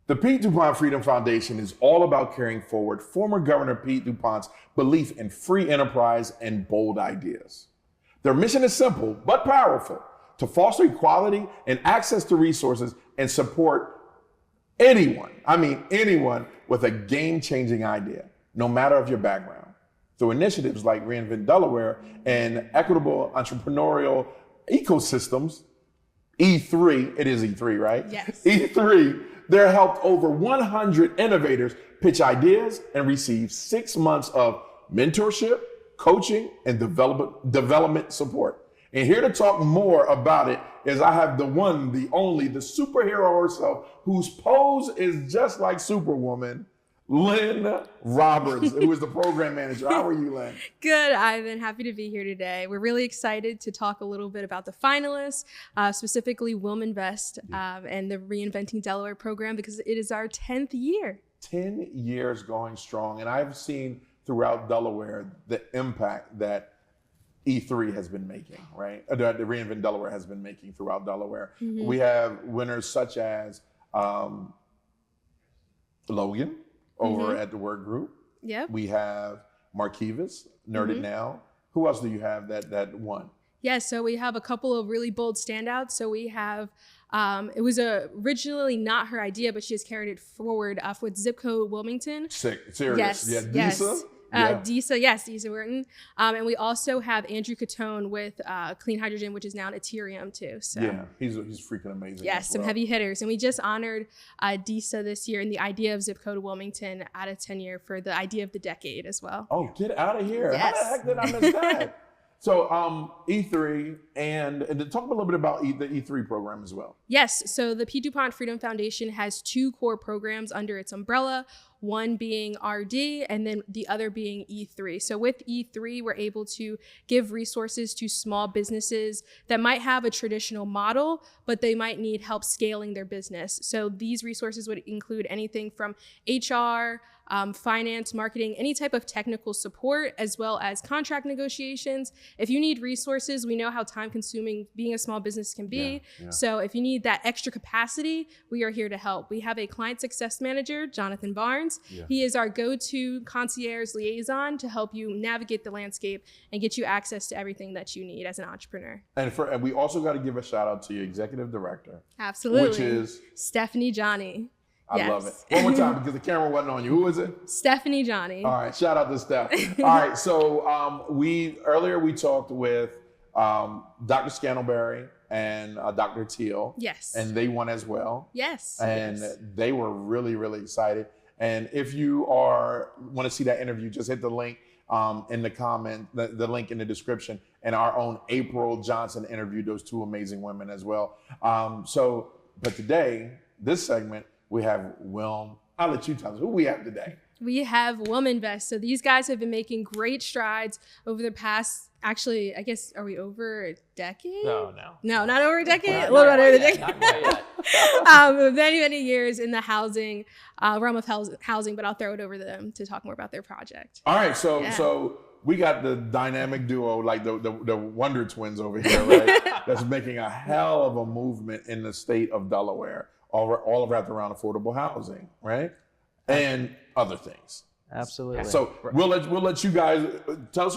The Pete DuPont Freedom Foundation is all about carrying forward former Governor Pete DuPont's belief in free enterprise and bold ideas. Their mission is simple but powerful: to foster equality and access to resources and support anyone, I mean anyone, with a game-changing idea, no matter of your background. Through initiatives like Reinventing Delaware and equitable entrepreneurial ecosystems, E3, it is E3, right? Yes. E3, they're helped over 100 innovators pitch ideas and receive 6 months of mentorship, coaching, and development support. And here to talk more about it is I have the one, the only, the superhero herself, whose pose is just like Superwoman, Lynn Roberts, who is the program manager. How are you, Lynn? Good, Ivan. Happy to be here today. We're really excited to talk a little bit about the finalists, specifically WilmInvest and the Reinventing Delaware program, because it is our 10th year. 10 years going strong. And I've seen throughout Delaware the impact that E3 has been making, right? The Reinvent Delaware has been making throughout Delaware. Mm-hmm. We have winners such as Logan over at the Word Group. Yep. We have Marquivas, Nerded Now. Who else do you have that won? Yeah, so we have a couple of really bold standouts. So we have, it was originally not her idea, but she has carried it forward with Zip Code Wilmington. Serious. Yes. Yeah, yes. Disa? Disa Wharton. And we also have Andrew Catone with Clean Hydrogen, which is now an Ethereum too. So yeah, he's freaking amazing. Yes, some heavy hitters. And we just honored Disa this year in the idea of Zip Code Wilmington out of tenure for the idea of the decade as well. Oh, get out of here. Yes. How the heck did I miss that? So E3, and to talk a little bit about the E3 program as well. Yes, so the P. DuPont Freedom Foundation has 2 core programs under its umbrella, one being RD and then the other being E3. So with E3, we're able to give resources to small businesses that might have a traditional model, but they might need help scaling their business. So these resources would include anything from HR, finance, marketing, any type of technical support, as well as contract negotiations. If you need resources, we know how time consuming being a small business can be. Yeah. So if you need that extra capacity, we are here to help. We have a client success manager, Jonathan Barnes. Yeah. He is our go-to concierge liaison to help you navigate the landscape and get you access to everything that you need as an entrepreneur. And we also got to give a shout out to your executive director. Absolutely. Which is? Stephanie Johnny. I love it. One more time, because the camera wasn't on you. Who is it? Stephanie Johnny. All right, shout out to Steph. All right, so earlier we talked with Dr. Scantleberry and Dr. Teal. Yes. And they won as well. Yes. And they were really, really excited. And if you want to see that interview, just hit the link in the comment, the link in the description. And our own April Johnson interviewed those 2 amazing women as well. But today, this segment, we have Wilm. I'll let you tell us who we have today. We have WilmInvest. So these guys have been making great strides over the past, actually, I guess, are we over a decade? No, not over a decade. A little bit over a decade. Not quite yet. Many years in the housing realm of housing, but I'll throw it over to them to talk more about their project. All right, so we got the dynamic duo, like the Wonder Twins over here, right? That's making a hell of a movement in the state of Delaware, all wrapped around affordable housing, right? And other things. Absolutely. So we'll let you guys tell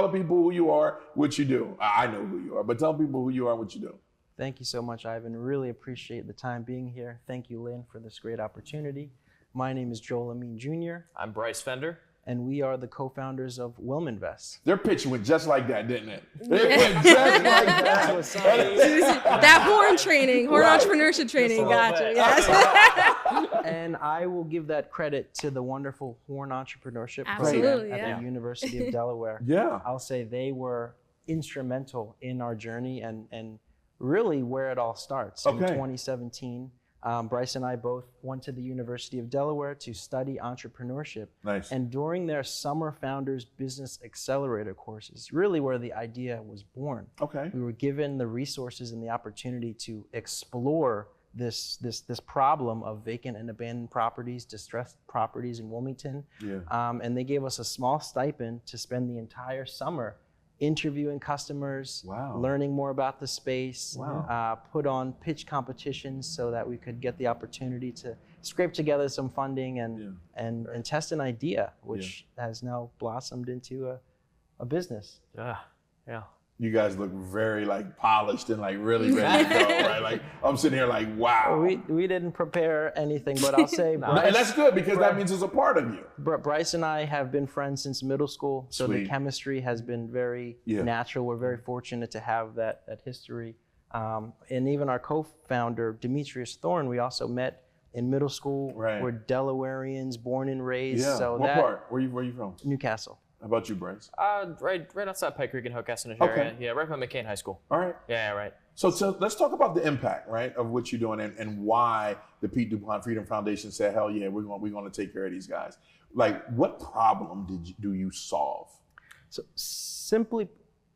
people who you are, what you do. I know who you are, but tell people who you are, what you do. Thank you so much, Ivan. Really appreciate the time being here. Thank you, Lynn, for this great opportunity. My name is Joel Amin Jr. I'm Bryce Fender. And we are the co-founders of WilmInvest. Their pitch went just like that, didn't it? It went just like that. That horn entrepreneurship training, gotcha. Yes. And I will give that credit to the wonderful Horn Entrepreneurship Absolutely, Program at the University of Delaware. Yeah. I'll say they were instrumental in our journey and really where it all starts. In 2017, Bryce and I both went to the University of Delaware to study entrepreneurship. Nice. And during their Summer Founders Business Accelerator courses, really where the idea was born. Okay. We were given the resources and the opportunity to explore this problem of vacant and abandoned properties, distressed properties in Wilmington. Yeah. And they gave us a small stipend to spend the entire summer interviewing customers, learning more about the space, put on pitch competitions so that we could get the opportunity to scrape together some funding and test an idea, which has now blossomed into a business. Yeah. You guys look very like polished and like really ready to go, right? Like I'm sitting here like, wow. We didn't prepare anything, but I'll say Bryce, and that's good because that means it's a part of you. Bryce and I have been friends since middle school, so the chemistry has been very natural. We're very fortunate to have that history. And even our co-founder, Demetrius Thorne, we also met in middle school. We're Delawareans, born and raised. Yeah. So what part? Where you from? Newcastle. How about you, Bryce? Right outside Pike Creek in Hocassin area. Yeah, right by McCain High School. All right. Yeah, right. So let's talk about the impact, right, of what you're doing and why the Pete DuPont Freedom Foundation said, hell yeah, we're going to take care of these guys. Like, what problem do you solve? So simply,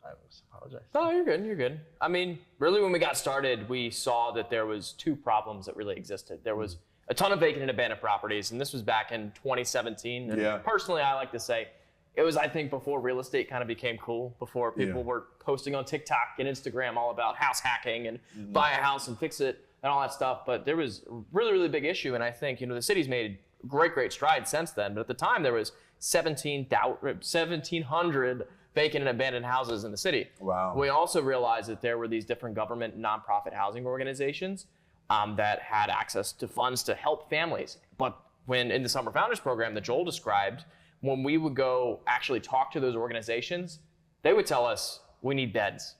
I apologize. No, you're good. You're good. I mean, really, when we got started, we saw that there was two problems that really existed. There was a ton of vacant and abandoned properties, and this was back in 2017. And personally, I like to say, it was, I think, before real estate kind of became cool, before people were posting on TikTok and Instagram all about house hacking and buy a house and fix it and all that stuff. But there was a really, really big issue. And I think, the city's made great strides since then. But at the time, there was 1,700 vacant and abandoned houses in the city. Wow. We also realized that there were these different government nonprofit housing organizations that had access to funds to help families. But when in the Summer Founders Program that Joel described, when we would go actually talk to those organizations, they would tell us, we need beds.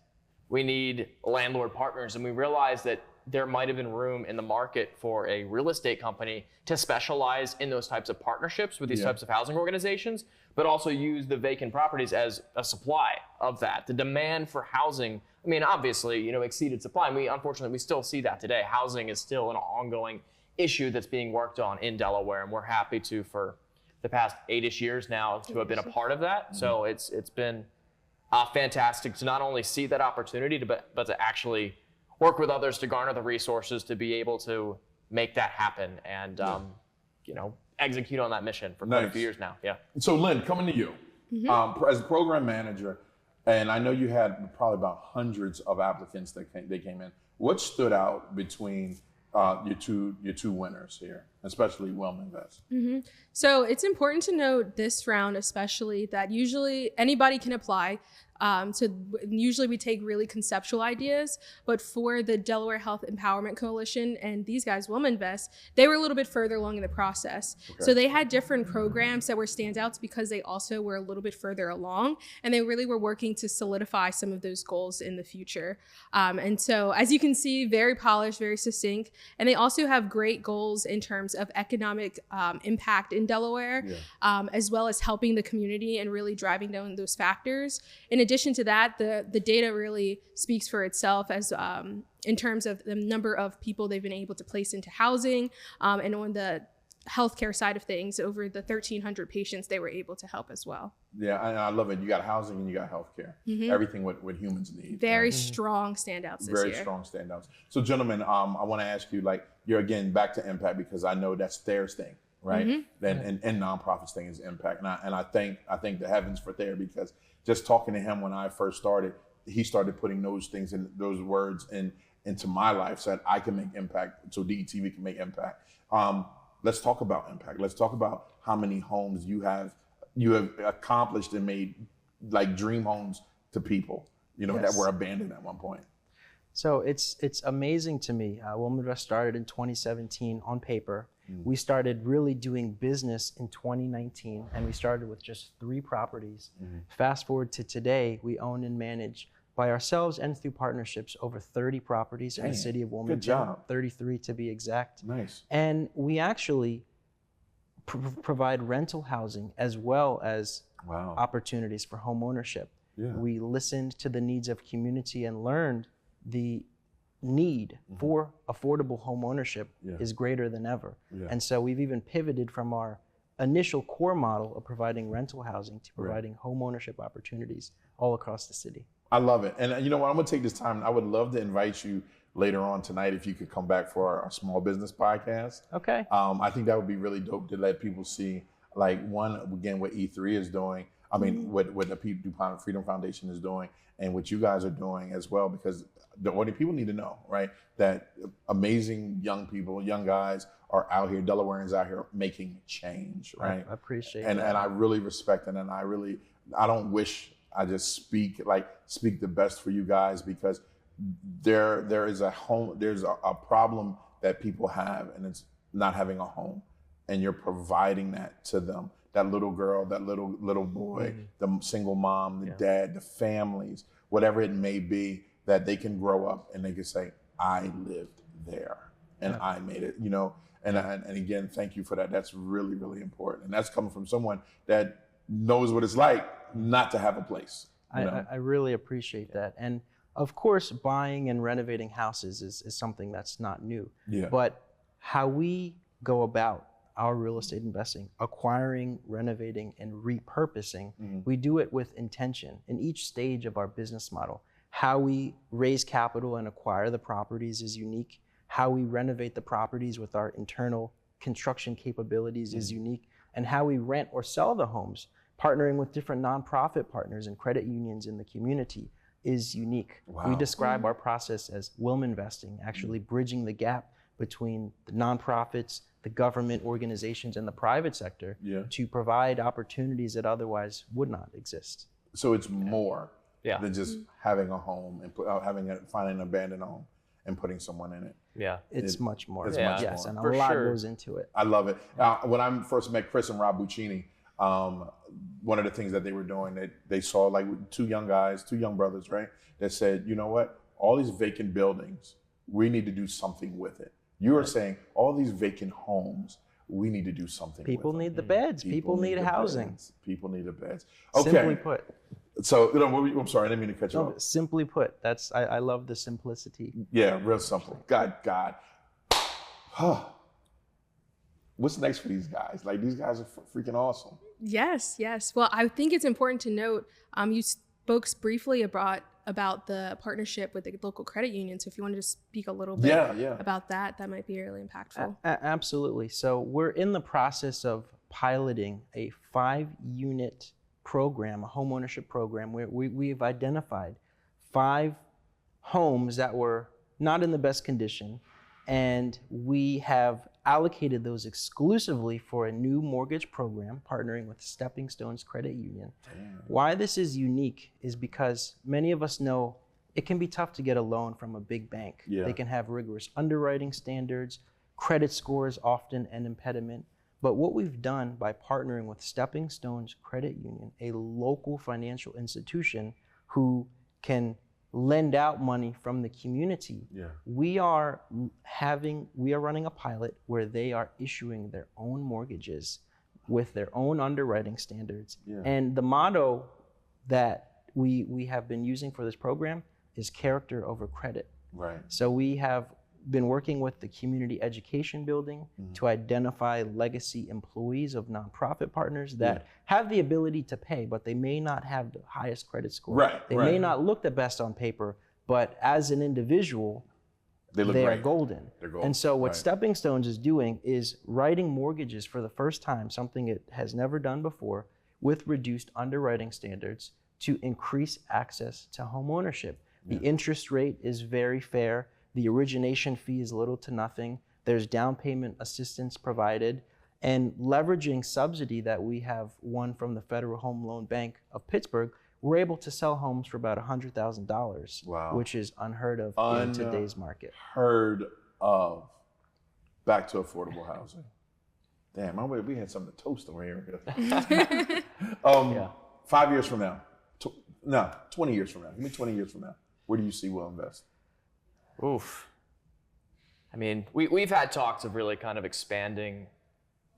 We need landlord partners. And we realized that there might have been room in the market for a real estate company to specialize in those types of partnerships with these types of housing organizations, but also use the vacant properties as a supply of that. The demand for housing, I mean, obviously, exceeded supply. And unfortunately, we still see that today. Housing is still an ongoing issue that's being worked on in Delaware. And we're happy to, for the past 8-ish years now, to have been a part of that. So it's been fantastic to not only see that opportunity, but to actually work with others to garner the resources to be able to make that happen and execute on that mission for quite a few years now. Yeah. So Lynn, coming to you, as a program manager, and I know you had probably about hundreds of applicants that came in. What stood out between your two winners here, especially WilmInvest? So it's important to note this round, especially that usually anybody can apply. So usually we take really conceptual ideas, but for the Delaware Health Empowerment Coalition and these guys, WilmInvest, they were a little bit further along in the process. So they had different programs that were standouts because they also were a little bit further along, and they really were working to solidify some of those goals in the future. And so as you can see, very polished, very succinct, and they also have great goals in terms of economic impact in Delaware, as well as helping the community and really driving down those factors. In addition to that, the data really speaks for itself as in terms of the number of people they've been able to place into housing, and on the healthcare side of things, over the 1,300 patients they were able to help as well. Yeah, and I love it. You got housing and you got healthcare. Everything what humans need. Very strong standouts this year. Very strong standouts. So gentlemen, I want to ask you, like, you're again back to impact because I know that's Thayer's thing, right? And nonprofits thing is impact. And I thank the heavens for Thayer because just talking to him when I first started, he started putting those things in those words into my life so that I can make impact, so DETV can make impact. Let's talk about impact. Let's talk about how many homes you have accomplished and made like dream homes to people, that were abandoned at one point. So it's amazing to me. WilmInvest started in 2017 on paper. We started really doing business in 2019, and we started with just 3 properties. Fast forward to today, we own and manage by ourselves and through partnerships over 30 properties in the city of Wilmington. Good job. 33 to be exact. Nice. And we actually provide rental housing as well as opportunities for home ownership. We listened to the needs of community and learned the need for affordable home ownership is greater than ever. And so we've even pivoted from our initial core model of providing rental housing to providing home ownership opportunities all across the city. I love it. And you know what, I'm gonna take this time. I would love to invite you later on tonight if you could come back for our small business podcast. Okay. I think that would be really dope to let people see like one, again, what E3 is doing, I mean, what the DuPont Freedom Foundation is doing, and what you guys are doing as well, because the only people need to know, right, that amazing young people, young guys are out here, Delawareans out here making change, right? I appreciate that. And I really respect it, and I don't wish, I just speak the best for you guys, because there is there's a problem that people have, and it's not having a home, and you're providing that to them. That little girl, that little boy, the single mom, the dad, the families, whatever it may be, that they can grow up and they can say, I lived there and I made it, And again, thank you for that. That's really, really important. And that's coming from someone that knows what it's like not to have a place. I really appreciate that. And of course, buying and renovating houses is something that's not new. Yeah. But how we go about our real estate investing, acquiring, renovating, and repurposing, we do it with intention in each stage of our business model. How we raise capital and acquire the properties is unique. How we renovate the properties with our internal construction capabilities is unique. And how we rent or sell the homes, partnering with different nonprofit partners and credit unions in the community, is unique. Wow. We describe our process as WilmInvesting, actually bridging the gap between the nonprofits, the government organizations, and the private sector to provide opportunities that otherwise would not exist. So it's more than just having a home and finding an abandoned home and putting someone in it. Yeah, it's much more. It's much more. And a lot goes into it. I love it. When I first met Chris and Rob Buccini, one of the things that they were doing, they saw like two young brothers, right? That said, you know what? All these vacant buildings, we need to do something with it. You are saying all these vacant homes, we need to do something with them. People need the beds. People need housing. People need the beds. Okay. Simply put. So, I'm sorry, I didn't mean to cut you off. Simply put, I love the simplicity. Yeah, real simple. God. What's next for these guys? Like, these guys are freaking awesome. Yes. Well, I think it's important to note, you spoke briefly about the partnership with the local credit union. So if you wanted to speak a little bit about that might be really impactful. Absolutely. So we're in the process of piloting a 5-unit program, a home ownership program, where we've identified 5 homes that were not in the best condition, and we have allocated those exclusively for a new mortgage program, partnering with Stepping Stones Credit Union. Damn. Why this is unique is because many of us know it can be tough to get a loan from a big bank. Yeah. They can have rigorous underwriting standards, credit scores often an impediment. But what we've done by partnering with Stepping Stones Credit Union, a local financial institution who can lend out money from the community, we are running a pilot where they are issuing their own mortgages with their own underwriting standards. And the motto that we have been using for this program is character over credit. Right. So we have been working with the community education building to identify legacy employees of nonprofit partners that have the ability to pay, but they may not have the highest credit score. They may not look the best on paper, but as an individual, they are golden. They're golden. And so what Stepping Stones is doing is writing mortgages for the first time, something it has never done before, with reduced underwriting standards to increase access to home ownership. The interest rate is very fair. The origination fee is little to nothing. There's down payment assistance provided, and leveraging subsidy that we have won from the Federal Home Loan Bank of Pittsburgh, we're able to sell homes for about $100,000, which is unheard of in today's market. Unheard of. Back to affordable housing. Damn, we had something to toast over here. 5 years from now, 20 years from now. Give me 20 years from now. Where do you see WilmInvest? Oof. I mean, we've had talks of really kind of expanding,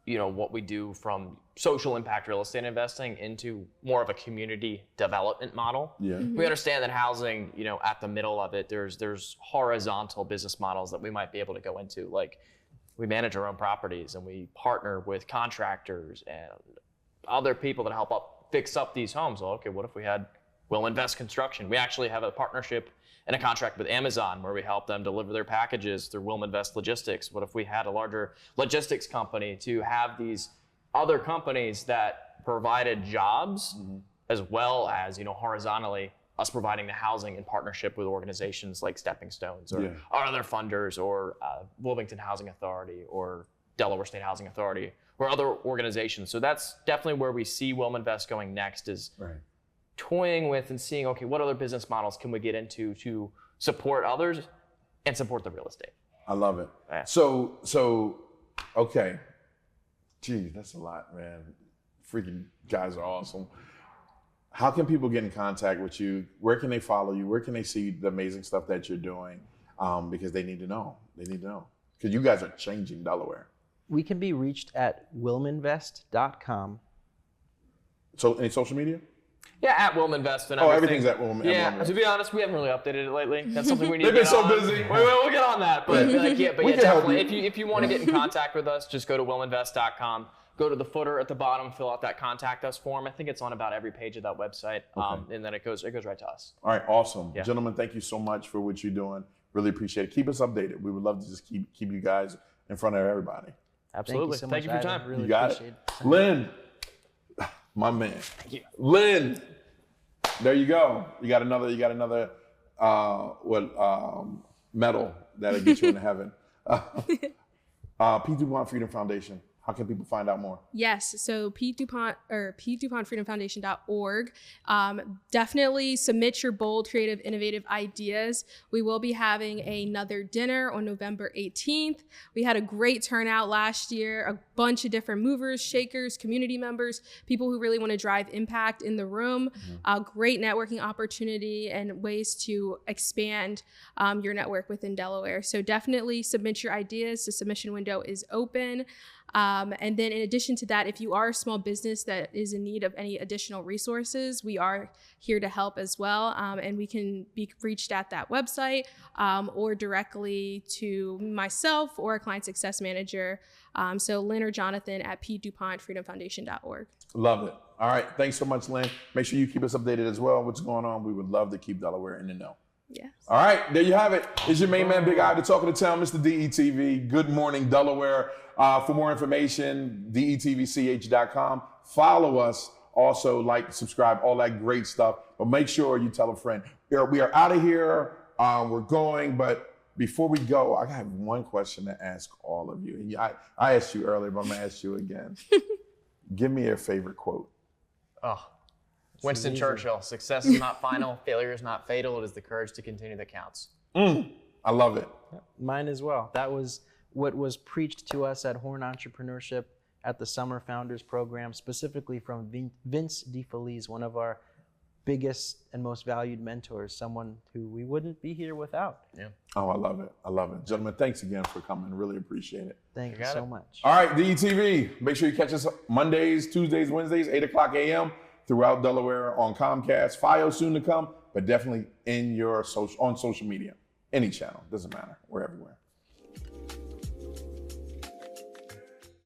what we do from social impact real estate investing into more of a community development model. Yeah. We understand that housing, at the middle of it, there's horizontal business models that we might be able to go into. Like, we manage our own properties and we partner with contractors and other people that help fix up these homes. Well, okay, what if we had WilmInvest Construction? We actually have a partnership and a contract with Amazon where we help them deliver their packages through WilmInvest Logistics. What if we had a larger logistics company to have these other companies that provided jobs, as well as, horizontally, us providing the housing in partnership with organizations like Stepping Stones or our other funders, or Wilmington Housing Authority or Delaware State Housing Authority or other organizations. So that's definitely where we see WilmInvest going next, is toying with and seeing, okay, what other business models can we get into to support others and support the real estate. I love it. Yeah. So, okay. Gee, that's a lot, man. Freaking guys are awesome. How can people get in contact with you? Where can they follow you? Where can they see the amazing stuff that you're doing? Because they need to know. They need to know. Because you guys are changing Delaware. We can be reached at WilmInvest.com. So, any social media? Yeah, at WilmInvest and everything. Everything's at WilmInvest. Yeah, to be honest, we haven't really updated it lately. That's something we need They've to been get so on. busy. We'll get on that. But We can definitely. help you. If you want to get in contact with us, just go to WilmInvest.com. Go to the footer at the bottom, fill out that contact us form. I think it's on about every page of that website, and then it goes right to us. All right, awesome. Yeah. Gentlemen, thank you so much for what you're doing. Really appreciate it. Keep us updated. We would love to just keep you guys in front of everybody. Absolutely. Thank you for your time. Really You got appreciate it. Lynn, my man. Thank you. Lynn, there you go. You got another medal that'll get you into heaven. P. DuPont Freedom Foundation. How can people find out more? Yes, so PDuPontFreedomFoundation.org. Definitely submit your bold, creative, innovative ideas. We will be having another dinner on November 18th. We had a great turnout last year, a bunch of different movers, shakers, community members, people who really want to drive impact in the room. A great networking opportunity and ways to expand your network within Delaware. So definitely submit your ideas. The submission window is open. And then in addition to that, if you are a small business that is in need of any additional resources, we are here to help as well. And we can be reached at that website or directly to myself or a client success manager. So Lynn or Jonathan at pdupontfreedomfoundation.org. Love it. All right. Thanks so much, Lynn. Make sure you keep us updated as well. What's going on? We would love to keep Delaware in the know. Yes. All right. There you have it. It's your main man, Big Eye, the talk of the town, Mr. DETV. Good morning, Delaware. For more information, detvch.com. Follow us. Also, like, subscribe, all that great stuff. But make sure you tell a friend. We are out of here. We're going. But before we go, I have one question to ask all of you. I asked you earlier, but I'm going to ask you again. Give me your favorite quote. Oh, Winston Churchill. Success is not final. Failure is not fatal. It is the courage to continue that counts. I love it. Mine as well. That was what was preached to us at Horn Entrepreneurship at the Summer Founders Program, specifically from Vince DeFelice, one of our biggest and most valued mentors, someone who we wouldn't be here without. Yeah. Oh, I love it. I love it. Gentlemen, thanks again for coming. Really appreciate it. Thank you so much. All right, DETV. Make sure you catch us Mondays, Tuesdays, Wednesdays, 8 o'clock a.m. throughout Delaware on Comcast. FiOS soon to come, but definitely on social media. Any channel. Doesn't matter. We're everywhere.